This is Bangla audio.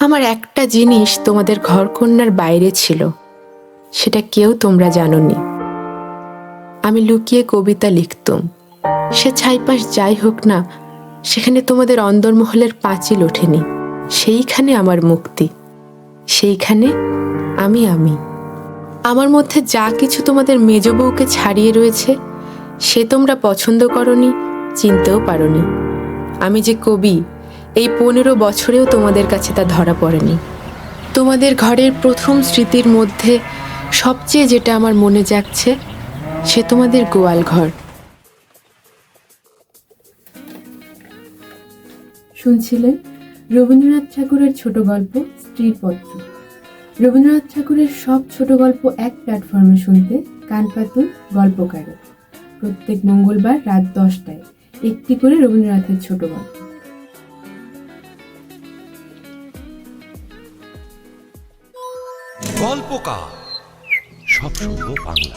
আমার একটা জিনিস তোমাদের ঘরকন্নার বাইরে ছিল, সেটা কেউ তোমরা জানোনি। আমি লুকিয়ে কবিতা লিখতুম। সে ছাইপাশ যাই হোক না, সেখানে তোমাদের অন্দরমহলের পাঁচিল ওঠেনি। সেইখানে আমার মুক্তি, সেইখানে আমি। আমার মধ্যে যা কিছু তোমাদের মেজ বউকে ছাড়িয়ে রয়েছে, সে তোমরা পছন্দ করনি, চিনতেও পারোনি। আমি যে কবি, এই 15 বছরেও তোমাদের কাছে তা ধরা পড়েনি। তোমাদের ঘরের প্রথম স্মৃতির মধ্যে সবচেয়ে যেটা আমার মনে জাগছে, সে তোমাদের গোয়াল ঘর। শুনছিলেন রবীন্দ্রনাথ ঠাকুরের ছোট গল্প স্ত্রীর পত্র। রবীন্দ্রনাথ ঠাকুরের সব ছোট গল্প এক প্ল্যাটফর্মে শুনতে কান পাতুন গল্পকারে। প্রত্যেক মঙ্গলবার রাত 10টায় একটি করে রবীন্দ্রনাথের ছোট গল্প। গল্পকার সব শুনবো বাংলা।